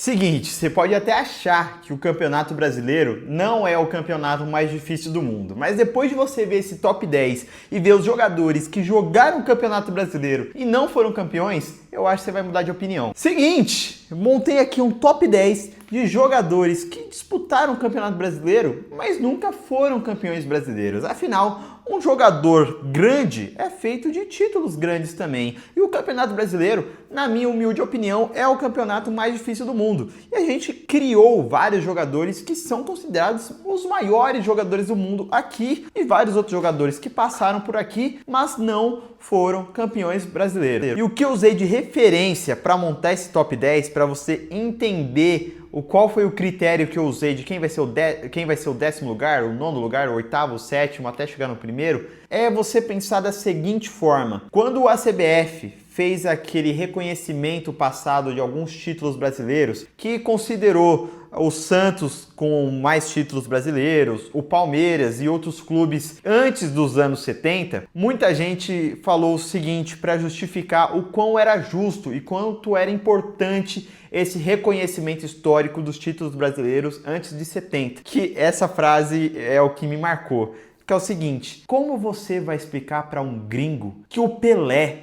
Seguinte, você pode até achar que o Campeonato Brasileiro não é o campeonato mais difícil do mundo, mas depois de você ver esse top 10 e ver os jogadores que jogaram o Campeonato Brasileiro e não foram campeões, eu acho que você vai mudar de opinião. Seguinte, montei aqui um top 10 de jogadores que disputaram o Campeonato Brasileiro, mas nunca foram campeões brasileiros. Afinal, um jogador grande é feito de títulos grandes também. E o Campeonato Brasileiro, na minha humilde opinião, é o campeonato mais difícil do mundo. E a gente criou vários jogadores que são considerados os maiores jogadores do mundo aqui e vários outros jogadores que passaram por aqui, mas não foram campeões brasileiros. E o que eu usei de referência para montar esse top 10, para você entender qual foi o critério que eu usei de quem vai ser o décimo lugar, o nono lugar, o oitavo, o sétimo, até chegar no primeiro, é você pensar da seguinte forma. Quando a CBF fez aquele reconhecimento passado de alguns títulos brasileiros, que considerou o Santos com mais títulos brasileiros, o Palmeiras e outros clubes antes dos anos 70, muita gente falou o seguinte para justificar o quão era justo e quanto era importante esse reconhecimento histórico dos títulos brasileiros antes de 70. Que essa frase é o que me marcou, que é o seguinte: como você vai explicar para um gringo que o Pelé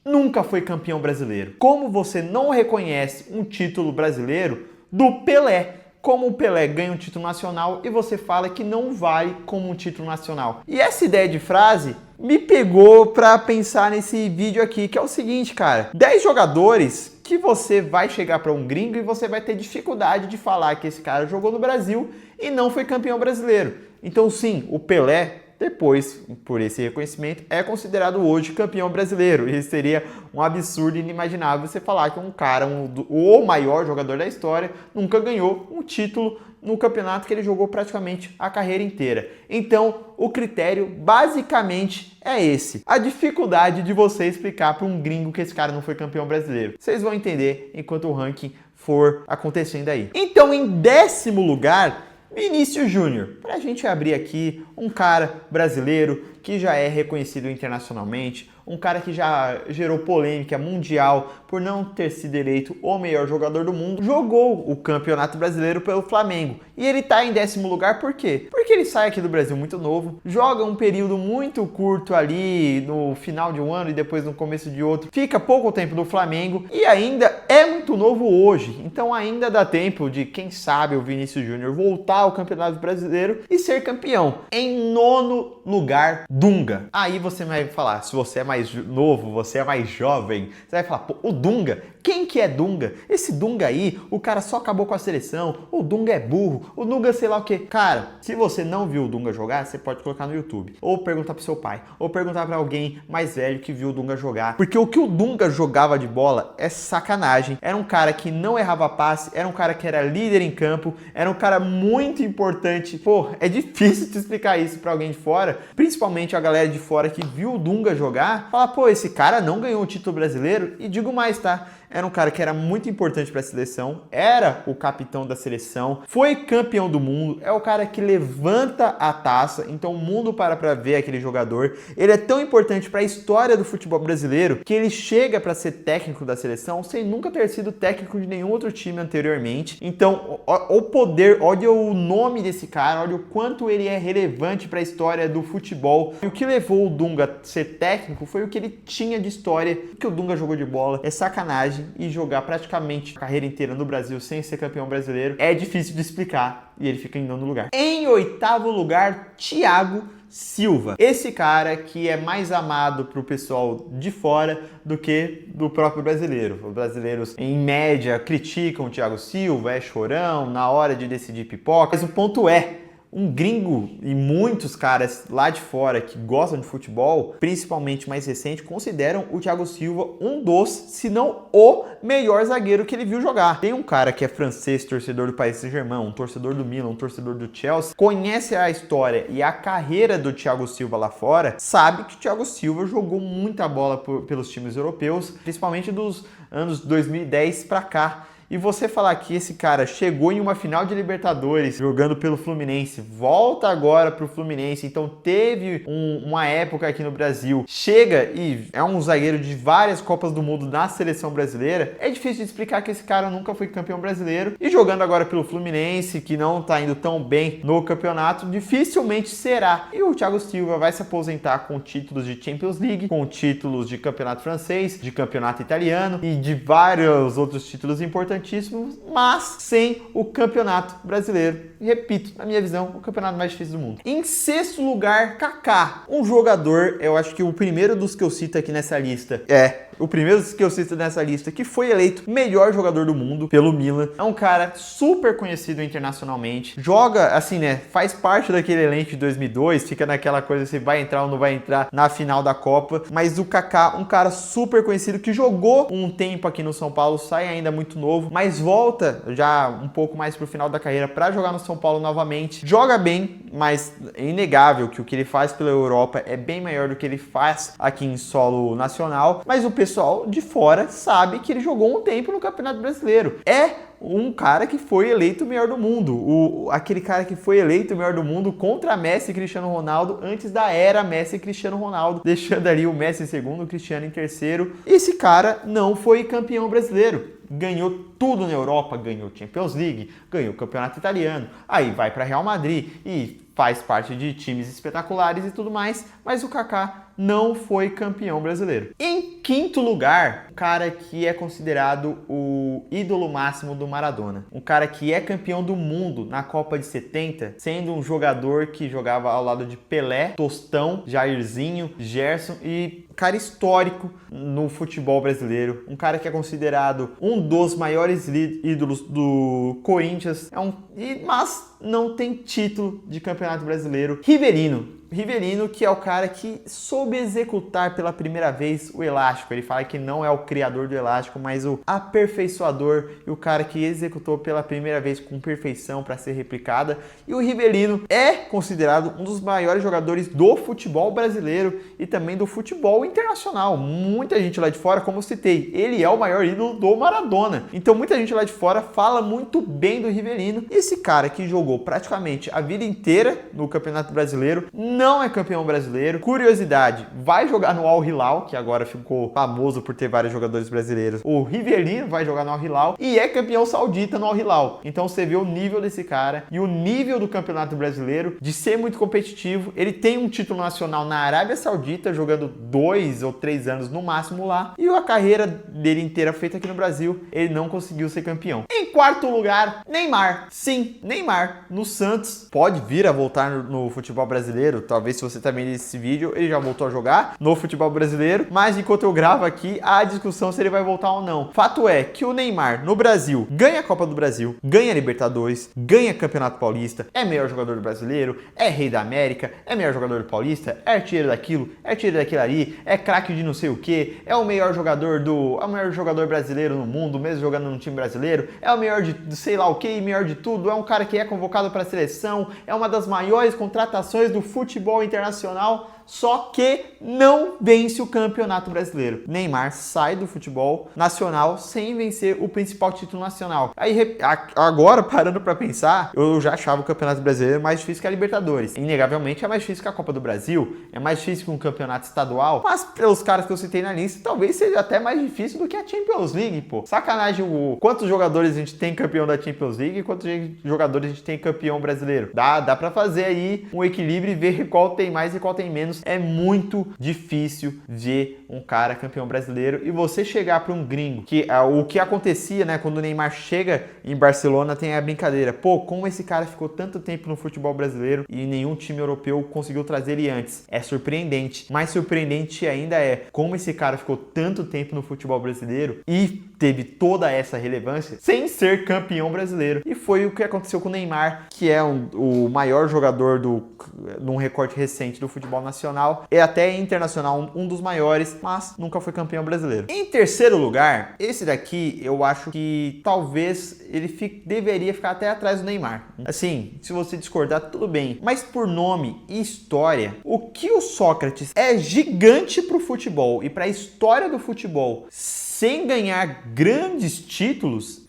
nunca foi campeão brasileiro? Como você não reconhece um título brasileiro do Pelé? Como o Pelé ganha um título nacional e você fala que não vale como um título nacional? E essa ideia de frase me pegou para pensar nesse vídeo aqui, que é o seguinte, cara: 10 jogadores que você vai chegar para um gringo e você vai ter dificuldade de falar que esse cara jogou no Brasil e não foi campeão brasileiro. Então sim, o Pelé, depois, por esse reconhecimento, é considerado hoje campeão brasileiro. E seria um absurdo inimaginável você falar que um cara, o maior jogador da história, nunca ganhou um título no campeonato que ele jogou praticamente a carreira inteira. Então, o critério basicamente é esse: a dificuldade de você explicar para um gringo que esse cara não foi campeão brasileiro. Vocês vão entender enquanto o ranking for acontecendo aí. Então, em décimo lugar, Vinícius Júnior. Para a gente abrir aqui, um cara brasileiro que já é reconhecido internacionalmente, um cara que já gerou polêmica mundial por não ter sido eleito o melhor jogador do mundo, jogou o Campeonato Brasileiro pelo Flamengo. E ele tá em décimo lugar por quê? Porque ele sai aqui do Brasil muito novo, joga um período muito curto ali no final de um ano e depois no começo de outro, fica pouco tempo no Flamengo e ainda é muito novo hoje. Então ainda dá tempo de, quem sabe, o Vinícius Júnior voltar ao Campeonato Brasileiro e ser campeão. Em nono lugar, Dunga. Aí você vai falar, se você é mais novo, você é mais jovem, você vai falar: pô, o Dunga? Quem que é Dunga? Esse Dunga aí, o cara só acabou com a seleção, o Dunga é burro, o Dunga sei lá o que. Cara, se você não viu o Dunga jogar, você pode colocar no YouTube, ou perguntar pro seu pai, ou perguntar pra alguém mais velho que viu o Dunga jogar, porque o que o Dunga jogava de bola é sacanagem. Era um cara que não errava passe, era um cara que era líder em campo, era um cara muito importante. Pô, é difícil te explicar isso pra alguém de fora, principalmente a galera de fora que viu o Dunga jogar, fala: pô, esse cara não ganhou o título brasileiro. E digo mais, tá? Era um cara que era muito importante para a seleção, era o capitão da seleção, foi campeão do mundo, é o cara que levanta a taça, então o mundo para ver aquele jogador. Ele é tão importante para a história do futebol brasileiro que ele chega para ser técnico da seleção sem nunca ter sido técnico de nenhum outro time anteriormente. Então, o poder, olha o nome desse cara, olha o quanto ele é relevante para a história do futebol. E o que levou o Dunga a ser técnico foi o que ele tinha de história. O que o Dunga jogou de bola é sacanagem, e jogar praticamente a carreira inteira no Brasil sem ser campeão brasileiro é difícil de explicar, e ele fica em nono lugar. Em oitavo lugar, Thiago Silva. Esse cara que é mais amado pro pessoal de fora do que do próprio brasileiro. Os brasileiros, em média, criticam o Thiago Silva, é chorão, na hora de decidir pipoca, mas o ponto é: um gringo e muitos caras lá de fora que gostam de futebol, principalmente mais recente, consideram o Thiago Silva um dos, se não o melhor zagueiro que ele viu jogar. Tem um cara que é francês, torcedor do Paris Saint-Germain, um torcedor do Milan, um torcedor do Chelsea, conhece a história e a carreira do Thiago Silva lá fora, sabe que o Thiago Silva jogou muita bola pelos times europeus, principalmente dos anos 2010 para cá. E você falar que esse cara chegou em uma final de Libertadores jogando pelo Fluminense, volta agora pro Fluminense, então teve uma época aqui no Brasil, chega e é um zagueiro de várias Copas do Mundo na seleção brasileira, é difícil de explicar que esse cara nunca foi campeão brasileiro e jogando agora pelo Fluminense, que não tá indo tão bem no campeonato, dificilmente será. E o Thiago Silva vai se aposentar com títulos de Champions League, com títulos de campeonato francês, de campeonato italiano e de vários outros títulos importantíssimos, mas sem o campeonato brasileiro. E repito, na minha visão, o campeonato mais difícil do mundo. Em sexto lugar, Kaká, um jogador, eu acho que o primeiro dos que eu cito aqui nessa lista que foi eleito melhor jogador do mundo pelo Milan. É um cara super conhecido internacionalmente. Joga, assim, né, faz parte daquele elenco de 2002, fica naquela coisa se vai entrar ou não vai entrar na final da Copa. Mas o Kaká, um cara super conhecido que jogou um tempo aqui no São Paulo, sai ainda muito novo, mas volta já um pouco mais pro final da carreira para jogar no São Paulo novamente. Joga bem, mas é inegável que o que ele faz pela Europa é bem maior do que ele faz aqui em solo nacional. Mas o pessoal de fora sabe que ele jogou um tempo no Campeonato Brasileiro. É um cara que foi eleito o melhor do mundo. Aquele cara que foi eleito o melhor do mundo contra Messi e Cristiano Ronaldo antes da era Messi e Cristiano Ronaldo, deixando ali o Messi em segundo, o Cristiano em terceiro. Esse cara não foi campeão brasileiro. Ganhou tudo na Europa, ganhou Champions League, ganhou o Campeonato Italiano, aí vai para Real Madrid e faz parte de times espetaculares e tudo mais, mas o Kaká não foi campeão brasileiro. Em quinto lugar, um cara que é considerado o ídolo máximo do Maradona. Um cara que é campeão do mundo na Copa de 70, sendo um jogador que jogava ao lado de Pelé, Tostão, Jairzinho, Gerson e cara histórico no futebol brasileiro. Um cara que é considerado um dos maiores ídolos do Corinthians, mas não tem título de campeonato brasileiro. Rivelino, que é o cara que soube executar pela primeira vez o elástico. Ele fala que não é o criador do elástico, mas o aperfeiçoador e o cara que executou pela primeira vez com perfeição para ser replicada. E o Rivelino é considerado um dos maiores jogadores do futebol brasileiro e também do futebol internacional. Muita gente lá de fora, como eu citei, ele é o maior ídolo do Maradona. Então muita gente lá de fora fala muito bem do Rivelino. Esse cara que jogou praticamente a vida inteira no Campeonato Brasileiro, não é campeão brasileiro. Curiosidade, vai jogar no Al Hilal, que agora ficou famoso por ter vários jogadores brasileiros. O Rivelino vai jogar no Al Hilal e é campeão saudita no Al Hilal. Então você vê o nível desse cara e o nível do Campeonato Brasileiro de ser muito competitivo. Ele tem um título nacional na Arábia Saudita, jogando 2 ou 3 anos no máximo lá. E a carreira dele inteira feita aqui no Brasil, ele não conseguiu ser campeão. Em quarto lugar, Neymar. Sim, Neymar no Santos. Pode vir a voltar no futebol brasileiro. Talvez se você tá vendo esse vídeo, ele já voltou a jogar no futebol brasileiro, mas enquanto eu gravo aqui, há discussão se ele vai voltar ou não. Fato é que o Neymar no Brasil ganha a Copa do Brasil, ganha a Libertadores, ganha Campeonato Paulista, é melhor jogador do brasileiro, é rei da América, é melhor jogador do Paulista, é artilheiro daquilo, é artilheiro daquilo ali, é craque de não sei o que, é o melhor jogador brasileiro no mundo, mesmo jogando no time brasileiro, é o melhor de sei lá o que, melhor de tudo, é um cara que é convocado para a seleção, é uma das maiores contratações do futebol internacional, só que não vence o Campeonato Brasileiro. Neymar sai do futebol nacional sem vencer o principal título nacional. Aí, agora, parando pra pensar, eu já achava o Campeonato Brasileiro mais difícil que a Libertadores. Inegavelmente é mais difícil que a Copa do Brasil, é mais difícil que um campeonato estadual, mas pelos caras que eu citei na lista, talvez seja até mais difícil do que a Champions League, pô. Sacanagem, quantos jogadores a gente tem campeão da Champions League e quantos jogadores a gente tem campeão brasileiro? Dá pra fazer aí um equilíbrio e ver qual tem mais e qual tem menos. É muito difícil ver um cara campeão brasileiro e você chegar para um gringo, que o que acontecia, né, quando o Neymar chega em Barcelona, tem a brincadeira, pô, como esse cara ficou tanto tempo no futebol brasileiro e nenhum time europeu conseguiu trazer ele antes. É surpreendente, mais surpreendente ainda é como esse cara ficou tanto tempo no futebol brasileiro e teve toda essa relevância sem ser campeão brasileiro. E foi o que aconteceu com o Neymar, que é o maior jogador num recorte recente do futebol nacional e até internacional, um dos maiores, mas nunca foi campeão brasileiro. Em terceiro lugar, esse daqui eu acho que talvez ele deveria ficar até atrás do Neymar. Assim, se você discordar, tudo bem. Mas por nome e história, o que o Sócrates é gigante pro futebol e pra história do futebol sem ganhar grandes títulos,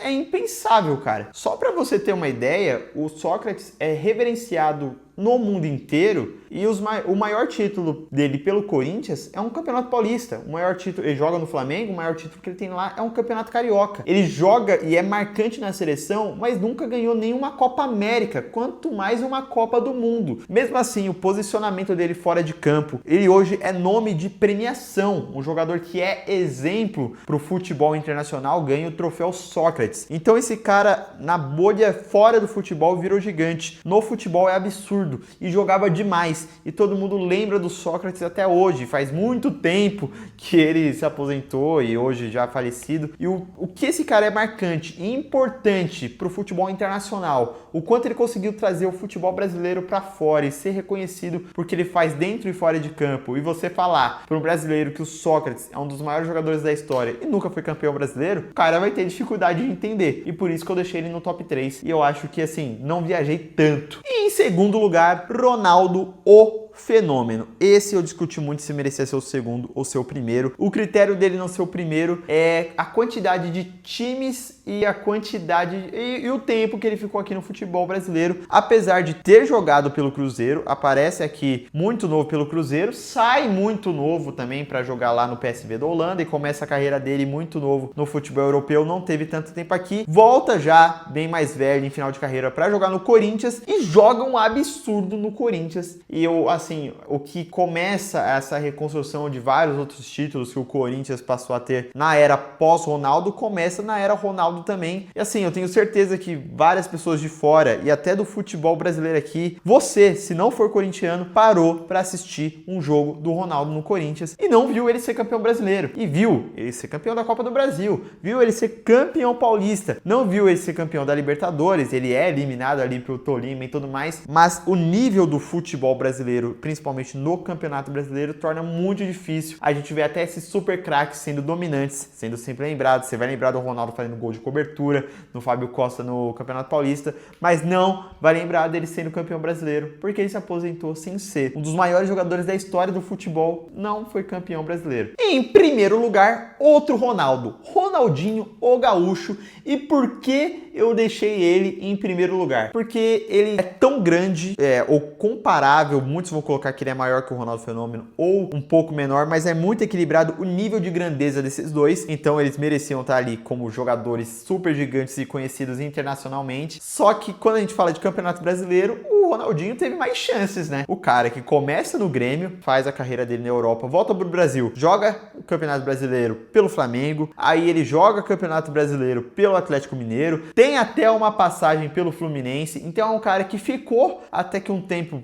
é impensável, cara. Só para você ter uma ideia, o Sócrates é reverenciado no mundo inteiro e o maior título dele pelo Corinthians é um campeonato paulista. O maior título, ele joga no Flamengo, o maior título que ele tem lá é um campeonato carioca. Ele joga e é marcante na seleção, mas nunca ganhou nenhuma Copa América, quanto mais uma Copa do Mundo. Mesmo assim, o posicionamento dele fora de campo, ele hoje é nome de premiação. Um jogador que é exemplo para o futebol internacional ganha o troféu Sócrates. Então esse cara na bolha fora do futebol virou gigante. No futebol é absurdo. E jogava demais, e todo mundo lembra do Sócrates até hoje. Faz muito tempo que ele se aposentou e hoje já falecido. E o que esse cara é marcante e importante para o futebol internacional, o quanto ele conseguiu trazer o futebol brasileiro para fora e ser reconhecido porque ele faz dentro e fora de campo. E você falar para um brasileiro que o Sócrates é um dos maiores jogadores da história e nunca foi campeão brasileiro, o cara vai ter dificuldade de entender. E por isso que eu deixei ele no top 3. E eu acho que assim, não viajei tanto. E em segundo lugar, Ronaldo, o fenômeno. Esse eu discuti muito se merecia ser o segundo ou ser o primeiro. O critério dele não ser o primeiro é a quantidade de times e a quantidade e o tempo que ele ficou aqui no futebol brasileiro. Apesar de ter jogado pelo Cruzeiro, aparece aqui muito novo pelo Cruzeiro, sai muito novo também para jogar lá no PSV da Holanda e começa a carreira dele muito novo no futebol europeu, não teve tanto tempo aqui, volta já bem mais velho em final de carreira para jogar no Corinthians e joga um absurdo no Corinthians. E eu, assim, o que começa essa reconstrução de vários outros títulos que o Corinthians passou a ter na era pós-Ronaldo, começa na era Ronaldo também. E assim, eu tenho certeza que várias pessoas de fora e até do futebol brasileiro aqui, você, se não for corintiano, parou para assistir um jogo do Ronaldo no Corinthians e não viu ele ser campeão brasileiro. E viu ele ser campeão da Copa do Brasil, viu ele ser campeão paulista, não viu ele ser campeão da Libertadores, ele é eliminado ali pro Tolima e tudo mais, mas o nível do futebol brasileiro, principalmente no Campeonato Brasileiro, torna muito difícil. A gente vê até esses super craques sendo dominantes, sendo sempre lembrados. Você vai lembrar do Ronaldo fazendo gol de cobertura, no Fábio Costa no Campeonato Paulista, mas não vai lembrar dele sendo campeão brasileiro, porque ele se aposentou sem ser um dos maiores jogadores da história do futebol, não foi campeão brasileiro. E em primeiro lugar, outro Ronaldo, Ronaldinho, o Gaúcho. E por que eu deixei ele em primeiro lugar? Porque ele é tão grande, ou comparável, muitos vão colocar que ele é maior que o Ronaldo Fenômeno, ou um pouco menor, mas é muito equilibrado o nível de grandeza desses dois, então eles mereciam estar ali como jogadores super gigantes e conhecidos internacionalmente. Só que quando a gente fala de Campeonato Brasileiro, o Ronaldinho teve mais chances, né? O cara que começa no Grêmio, faz a carreira dele na Europa, volta pro Brasil, joga o Campeonato Brasileiro pelo Flamengo, aí ele joga o Campeonato Brasileiro pelo Atlético Mineiro, tem até uma passagem pelo Fluminense, então é um cara que ficou até que um tempo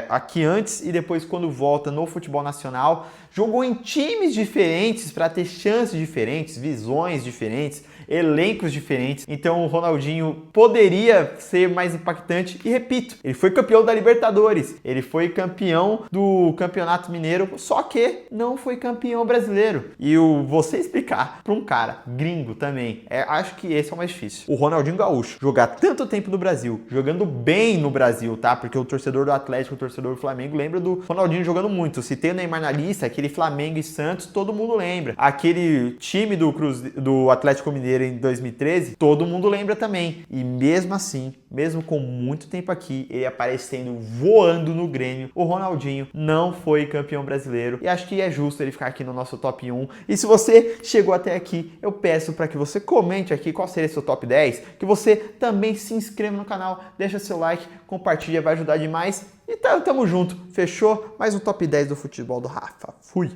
aqui antes e depois quando volta no futebol nacional, jogou em times diferentes para ter chances diferentes, visões diferentes, elencos diferentes. Então o Ronaldinho poderia ser mais impactante e repito, ele foi campeão da Libertadores, ele foi campeão do Campeonato Mineiro, só que não foi campeão brasileiro. E você explicar para um cara gringo também, acho que esse é o mais difícil. O Ronaldinho Gaúcho jogar tanto tempo no Brasil, jogando bem no Brasil, tá? Porque o torcedor do Atlético, o torcedor do Flamengo lembra do Ronaldinho jogando muito. Se tem o Neymar na lista, aquele Flamengo e Santos, todo mundo lembra. Aquele time do Atlético Mineiro em 2013, todo mundo lembra também. E mesmo assim, mesmo com muito tempo aqui, ele aparecendo voando no Grêmio, o Ronaldinho não foi campeão brasileiro. E acho que é justo ele ficar aqui no nosso top 1. E se você chegou até aqui, eu peço para que você comente aqui qual seria seu top 10, que você também se inscreva no canal, deixa seu like, compartilha, vai ajudar demais. E tamo junto, fechou? Mais um top 10 do futebol do Rafa. Fui!